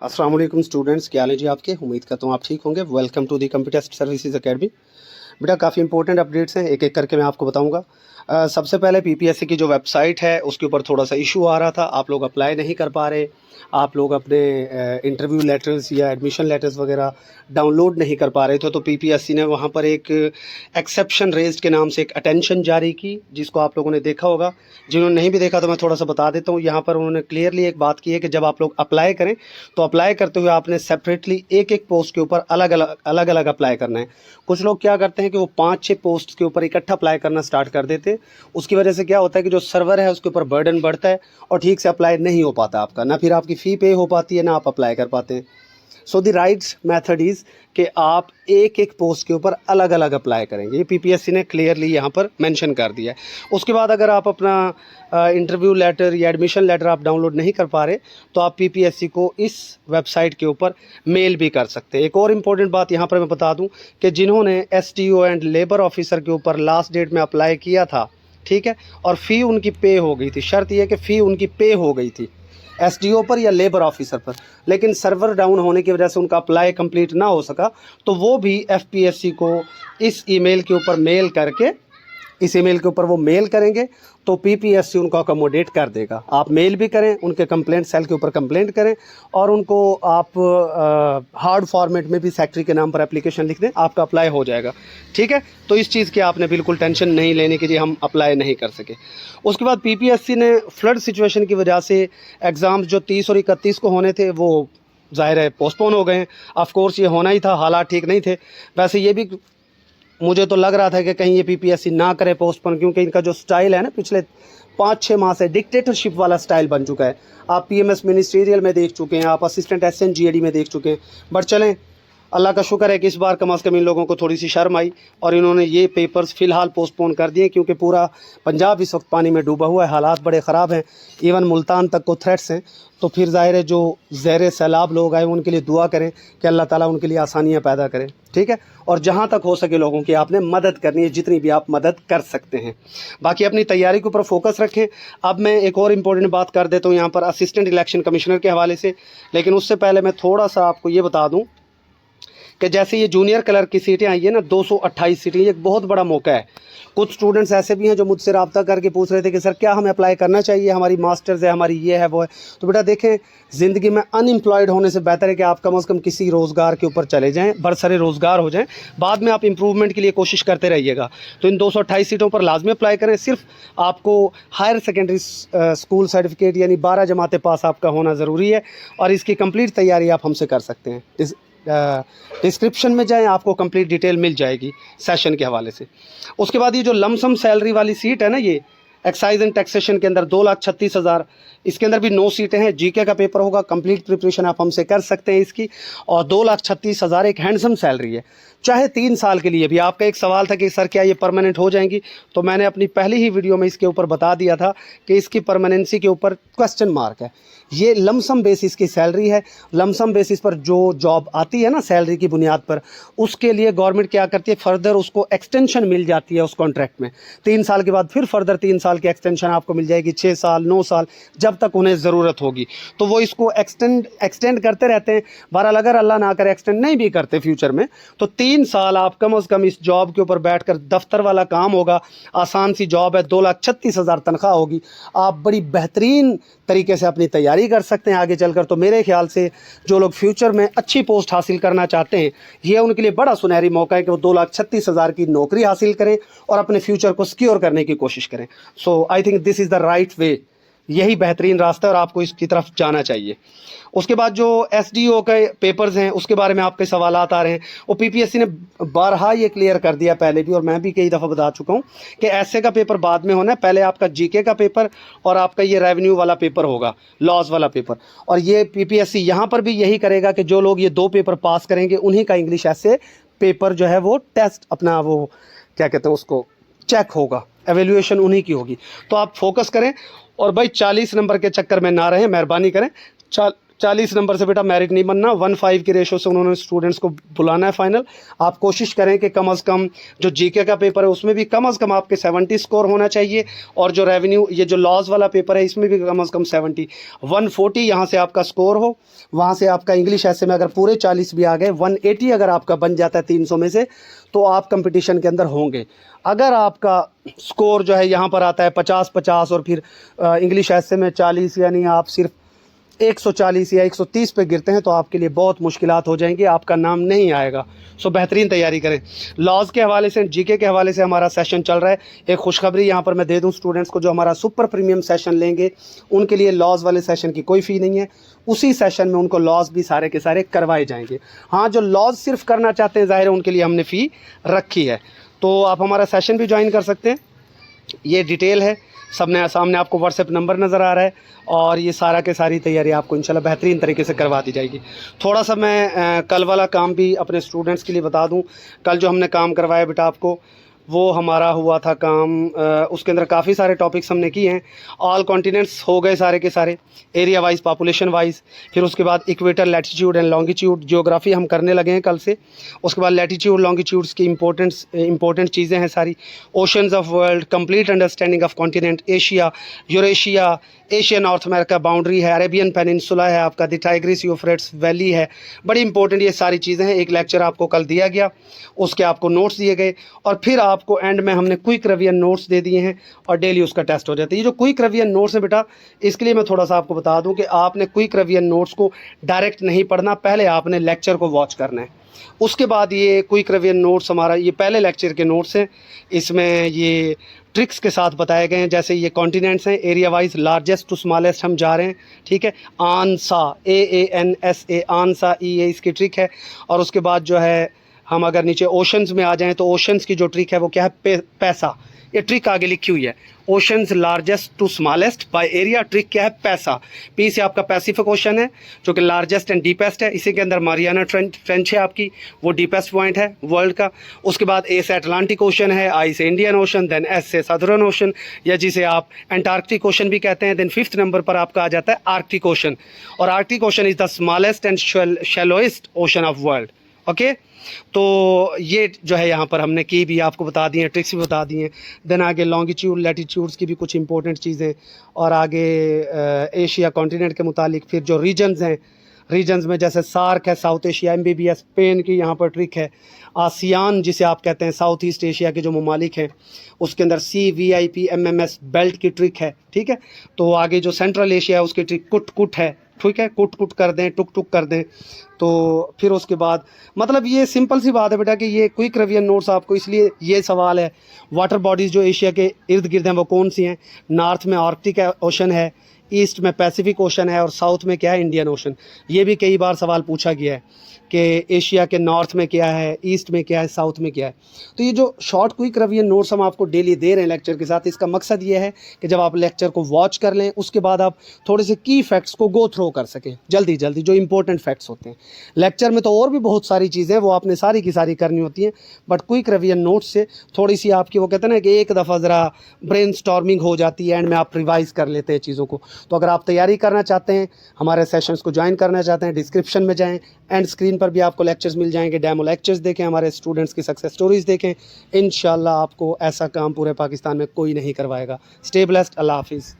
अस्सलाम वालेकुम स्टूडेंट्स, क्या हाल है जी आपके। उम्मीद करता हूँ आप ठीक होंगे। Welcome to the computer services academy. बेटा काफ़ी इंपॉर्टेंट अपडेट्स हैं, एक एक करके मैं आपको बताऊंगा। सबसे पहले पीपीएससी की जो वेबसाइट है उसके ऊपर थोड़ा सा इशू आ रहा था, आप लोग अप्लाई नहीं कर पा रहे, आप लोग अपने इंटरव्यू लेटर्स या एडमिशन लेटर्स वगैरह डाउनलोड नहीं कर पा रहे थे। तो पीपीएससी ने वहाँ पर एक एक्सेप्शन रेज्ड के नाम से एक अटेंशन जारी की, जिसको आप लोगों ने देखा होगा। जिन्होंने नहीं भी देखा तो मैं थोड़ा सा बता देता हूँ। यहाँ पर उन्होंने क्लियरली एक बात की है कि जब आप लोग अप्लाई करें तो अप्लाई करते हुए आपने सेपरेटली एक एक पोस्ट के ऊपर अलग अलग अप्लाई करना है। कुछ लोग क्या करते हैं कि वो 5-6 पोस्ट के ऊपर इकट्ठा अप्लाई करना स्टार्ट कर देते हैं। उसकी वजह से क्या होता है कि जो सर्वर है उसके ऊपर बर्डन बढ़ता है और ठीक से अप्लाई नहीं हो पाता आपका, ना फिर आपकी फ़ी पे हो पाती है, ना आप अप्लाई कर पाते हैं। So the right method is कि आप एक एक पोस्ट के ऊपर अलग अलग अप्लाई करेंगे। ये पीपीएससी ने क्लियरली यहाँ पर मेंशन कर दिया है। उसके बाद अगर आप अपना इंटरव्यू लेटर या एडमिशन लेटर आप डाउनलोड नहीं कर पा रहे तो आप पीपीएससी को इस वेबसाइट के ऊपर मेल भी कर सकते हैं। एक और इम्पॉर्टेंट बात यहाँ पर मैं बता दूँ कि जिन्होंने एसटीओ एंड लेबर ऑफिसर के ऊपर लास्ट डेट में अप्लाई किया था, ठीक है, और फ़ी उनकी पे हो गई थी, शर्त यह कि फ़ी उनकी पे हो गई थी एसडीओ पर या लेबर ऑफिसर पर, लेकिन सर्वर डाउन होने की वजह से उनका अप्लाई कंप्लीट ना हो सका, तो वो भी एफपीएससी को इस ईमेल के ऊपर मेल करके, इस ईमेल के ऊपर वो मेल करेंगे तो पीपीएससी उनको अकोमोडेट कर देगा। आप मेल भी करें, उनके कंप्लेंट सेल के ऊपर कंप्लेंट करें और उनको आप हार्ड फॉर्मेट में भी सेक्रेटरी के नाम पर एप्लीकेशन लिख दें, आपका अप्लाई हो जाएगा। ठीक है, तो इस चीज़ की आपने बिल्कुल टेंशन नहीं लेने की जी हम अप्लाई नहीं कर सके। उसके बाद पीपीएससी ने फ्लड सिचुएशन की वजह से एग्ज़ाम्स जो 30 और 31 को होने थे वो ज़ाहिर है पोस्टपोन हो गए हैं। ऑफकोर्स ये होना ही था, हालात ठीक नहीं थे। वैसे ये भी मुझे तो लग रहा था कि कहीं ये पीपीएससी ना करे पोस्टपोन, क्योंकि इनका जो स्टाइल है ना पिछले 5-6 माह से डिक्टेटरशिप वाला स्टाइल बन चुका है। आप पीएमएस मिनिस्ट्रियल में देख चुके हैं, आप असिस्टेंट एसएनजीएडी में देख चुके हैं। बट चलें, अल्लाह का शुक्र है कि इस बार कम अज़ कम इन लोगों को थोड़ी सी शर्म आई और इन्होंने ये पेपर्स फ़िलहाल पोस्टपोन कर दिए, क्योंकि पूरा पंजाब इस वक्त पानी में डूबा हुआ है, हालात बड़े ख़राब हैं, इवन मुल्तान तक को थ्रेट्स हैं। तो फिर ज़ाहिर है जो ज़ेर सैलाब लोग आए उनके लिए दुआ करें कि अल्लाह ताला उनके लिए आसानियाँ पैदा करें। ठीक है, और जहाँ तक हो सके लोगों की आपने मदद करनी है, जितनी भी आप मदद कर सकते हैं। बाकी अपनी तैयारी के ऊपर फोकस रखें। अब मैं एक और इम्पोर्टेंट बात कर देता हूँ यहाँ पर असिस्टेंट इलेक्शन कमिश्नर के हवाले से, लेकिन उससे पहले मैं थोड़ा सा आपको ये बता दूँ कि जैसे ये जूनियर क्लर्क की सीटें आई है ना, 228 सीटें, ये एक बहुत बड़ा मौका है। कुछ स्टूडेंट्स ऐसे भी हैं जो मुझसे रब्ता करके पूछ रहे थे कि सर क्या हमें अप्लाई करना चाहिए, हमारी मास्टर्स है, हमारी ये है वो है। तो बेटा देखें, ज़िंदगी में अनएम्प्लॉयड होने से बेहतर है कि आप कम अज़ कम किसी रोज़गार के ऊपर चले जाएँ, बरसरे रोज़गार हो जाएँ, बाद में आप इम्प्रूवमेंट के लिए कोशिश करते रहिएगा। तो इन 228 सीटों पर लाजमी अप्लाई करें। सिर्फ आपको हायर सेकेंडरी स्कूल सर्टिफिकेट यानी 12 जमातें पास आपका होना ज़रूरी है और इसकी कंप्लीट तैयारी आप हमसे कर सकते हैं। डिस्क्रिप्शन में जाएं, आपको कंप्लीट डिटेल मिल जाएगी सेशन के हवाले से। उसके बाद ये जो लमसम सैलरी वाली सीट है ना, ये एक्साइज एंड टैक्सेशन के अंदर 2,36,000, इसके अंदर भी 9 सीटें हैं। जीके का पेपर होगा, कंप्लीट प्रिपरेशन आप हमसे कर सकते हैं इसकी, और 2,36,000 एक हैंडसम सैलरी है, चाहे 3 साल के लिए भी। आपका एक सवाल था कि सर क्या ये परमानेंट हो जाएंगी, तो मैंने अपनी पहली ही वीडियो में इसके ऊपर बता दिया था कि इसकी परमानेंसी के ऊपर क्वेश्चन मार्क है। ये लमसम बेसिस की सैलरी है। लमसम बेसिस पर जो जॉब आती है ना सैलरी की बुनियाद पर, उसके लिए गवर्नमेंट क्या करती है, फर्दर उसको एक्सटेंशन मिल जाती है उस कॉन्ट्रैक्ट में। 3 साल के बाद फिर फर्दर 3 साल की एक्सटेंशन आपको मिल जाएगी, 6 साल 9 साल, जब तक उन्हें ज़रूरत होगी। तो वो इसको एक्सटेंड करते रहते हैं। बहरहाल अगर अल्लाह ना करे एक्सटेंड नहीं भी करते फ्यूचर में, तो 3 साल आप कम अज़ कम इस जॉब के ऊपर बैठ कर, दफ्तर वाला काम होगा, आसान सी जॉब है, 2,36,000 तनख्वाह होगी, आप बड़ी बेहतरीन तरीके से अपनी तैयारी कर सकते हैं आगे चलकर। तो मेरे ख्याल से जो लोग फ्यूचर में अच्छी पोस्ट हासिल करना चाहते हैं, ये उनके लिए बड़ा सुनहरी मौका है कि वो 2,36,000 की नौकरी हासिल करें और अपने फ्यूचर को सिक्योर करने की कोशिश करें। So I think this is the right way, यही बेहतरीन रास्ता है और आपको इसकी तरफ जाना चाहिए। उसके बाद जो एसडीओ के पेपर्स हैं उसके बारे में आपके सवाल आ रहे हैं, वो पीपीएससी ने बारहा ये क्लियर कर दिया पहले भी, और मैं भी कई दफ़ा बता चुका हूँ कि ऐसे का पेपर बाद में होना है। पहले आपका जीके का पेपर और आपका ये रेवेन्यू वाला पेपर होगा, लॉज वाला पेपर। और ये पीपीएससी यहाँ पर भी यही करेगा कि जो लोग ये 2 पेपर पास करेंगे उन्हीं का इंग्लिश ऐसे पेपर जो है वो टेस्ट अपना वो क्या कहते हैं उसको चेक होगा, एवेल्यूएशन उन्हीं की होगी। तो आप फोकस करें और भाई 40 नंबर के चक्कर में ना रहें, मेहरबानी करें। 40 नंबर से बेटा मेरिट नहीं बनना, 1:5 की रेशो से उन्होंने स्टूडेंट्स को बुलाना है फाइनल। आप कोशिश करें कि कम से कम जो जीके का पेपर है उसमें भी कम से कम आपके 70 स्कोर होना चाहिए, और जो रेवेन्यू ये जो लॉज वाला पेपर है इसमें भी कम से कम 70, 140 यहाँ से आपका स्कोर हो। वहाँ से आपका इंग्लिश ऐसे में अगर पूरे 40 भी आ गए, 180 अगर आपका बन जाता है 300 में से, तो आप कंपटीशन के अंदर होंगे। अगर आपका स्कोर जो है यहाँ पर आता है 50-50 और फिर इंग्लिश ऐसे में 40, यानी आप सिर्फ 140 या 130 पे गिरते हैं, तो आपके लिए बहुत मुश्किलात हो जाएंगी, आपका नाम नहीं आएगा। सो बेहतरीन तैयारी करें। लॉज के हवाले से, जीके के हवाले से हमारा सेशन चल रहा है। एक खुशखबरी यहाँ पर मैं दे दूँ स्टूडेंट्स को, जो हमारा सुपर प्रीमियम सेशन लेंगे उनके लिए लॉज वाले सेशन की कोई फ़ी नहीं है। उसी सेशन में उनको लॉज भी सारे के सारे करवाए जाएंगे। हाँ, जो लॉज सिर्फ करना चाहते हैं, ज़ाहिर है उनके लिए हमने फ़ी रखी है। तो आप हमारा सेशन भी ज्वाइन कर सकते हैं। ये डिटेल है, सामने आपको व्हाट्सएप नंबर नज़र आ रहा है, और ये सारा के सारी तैयारी आपको इंशाल्लाह बेहतरीन तरीके से करवा दी जाएगी। थोड़ा सा मैं कल वाला काम भी अपने स्टूडेंट्स के लिए बता दूं। कल जो हमने काम करवाया बेटा आपको, वो हमारा हुआ था काम, उसके अंदर काफ़ी सारे टॉपिक्स हमने किए हैं। ऑल कॉन्टिनेंट्स हो गए सारे के सारे, एरिया वाइज, पॉपुलेशन वाइज। फिर उसके बाद equator, latitude and longitude, geography हम करने लगे हैं कल से। उसके बाद लैटिट्यूड लॉन्गिट्यूड्स की इंपॉर्टेंट चीज़ें हैं सारी। Oceans of world, complete understanding of continent, Asia, Eurasia, Asia north America boundary है, अरेबियन पेनिनसुला है आपका, द टाइग्रिस यूफ्रेट्स वैली है। बड़ी इंपॉर्टेंट ये सारी चीज़ें हैं। एक लेक्चर आपको कल दिया गया, उसके आपको नोट्स दिए गए, और फिर आपको एंड में हमने क्विक रिवीजन नोट्स दे दिए हैं, और डेली उसका टेस्ट हो जाता है। ये जो क्विक रिवीजन नोट्स है बेटा, इसके लिए मैं थोड़ा सा आपको बता दूं कि आपने क्विक रिवीजन नोट्स को डायरेक्ट नहीं पढ़ना, पहले आपने लेक्चर को वॉच करना है। उसके बाद ये क्विक रिवीजन नोट्स हमारा, ये पहले लेक्चर के नोट्स हैं, इसमें ये ट्रिक्स के साथ बताए गए हैं। जैसे ये कॉन्टिनेंट्स हैं, area wise largest to smallest हम जा रहे हैं, ठीक है। आंसा, AANSA, आंसा, ये इसकी ट्रिक है। और उसके बाद जो है हम अगर नीचे ओशंस में आ जाएं, तो ओशंस की जो ट्रिक है वो क्या है, पैसा। ये ट्रिक आगे लिखी हुई है, oceans largest to smallest by area, trick क्या है, पैसा। पी से आपका पैसिफिक ओशन है जो कि लार्जेस्ट एंड डीपेस्ट है। इसी के अंदर मारियाना ट्रेंच है आपकी, वो डीपेस्ट पॉइंट है वर्ल्ड का। उसके बाद ए से अटलांटिक ओशन है, आई से इंडियन ओशन, देन एस से सदर्न ओशन, या जिसे आप एंटार्क्टिक ओशन भी कहते हैं। देन 5th नंबर पर आपका आ जाता है आर्कटिक ओशन, और Arctic Ocean is the smallest and shallowest ocean of world. Okay, तो ये जो है यहाँ पर हमने की भी आपको बता दी हैं, ट्रिक्स भी बता दी हैं। देन आगे लॉन्गिट्यूड लैटिट्यूड्स की भी कुछ इंपॉर्टेंट चीज़ें, और आगे एशिया कॉन्टिनेंट के मुतालिक फिर जो रीजन्स हैं, रीजन्स में जैसे सार्क है, साउथ एशिया, MBBS स्पेन की यहाँ पर ट्रिक है। आसियान जिसे आप कहते हैं, साउथ ईस्ट एशिया के जो ममालिक हैं, उसके अंदर CVIP MMS बेल्ट की ट्रिक है, ठीक है। तो आगे जो सेंट्रल एशिया है उसकी ट्रिक कुट है, ठीक है, कुट कर दें, टुक कर दें। तो फिर उसके बाद मतलब ये सिंपल सी बात है बेटा कि ये क्विक रिवीजन नोट्स आपको, इसलिए ये सवाल है वाटर बॉडीज़ जो एशिया के इर्द गिर्द हैं वो कौन सी हैं। नॉर्थ में आर्कटिक ओशन है, ईस्ट में पैसिफिक ओशन है, और साउथ में क्या है, इंडियन ओशन। ये भी कई बार सवाल पूछा गया है कि एशिया के नॉर्थ में क्या है, ईस्ट में क्या है, साउथ में क्या है। तो ये जो शॉर्ट क्विक रिवीजन नोट्स हम आपको डेली दे रहे हैं लेक्चर के साथ, इसका मकसद ये है कि जब आप लेक्चर को वॉच कर लें, उसके बाद आप थोड़े से की फैक्ट्स को गो थ्रो कर सकें जल्दी जो इंपॉर्टेंट फैक्ट्स होते हैं। लेक्चर में तो और भी बहुत सारी चीज़ें वो आपने सारी की सारी करनी होती हैं, बट क्विक रिवीजन नोट्स से थोड़ी सी आपकी, वो कहते हैं ना कि एक दफ़ा ज़रा ब्रेन स्टॉर्मिंग हो जाती है, एंड में आप रिवाइज़ कर लेते हैं चीज़ों को। तो अगर आप तैयारी करना चाहते हैं, हमारे सेशंस को ज्वाइन करना चाहते हैं, डिस्क्रिप्शन में जाएँ, एंड स्क्रीन पर भी आपको लेक्चर्स मिल जाएंगे, डेमो लेक्चर्स देखें, हमारे स्टूडेंट्स की सक्सेस स्टोरीज़ देखें। इंशाल्लाह आपको ऐसा काम पूरे पाकिस्तान में कोई नहीं करवाएगा। स्टे ब्लेस्ड, अल्लाह हाफिज़।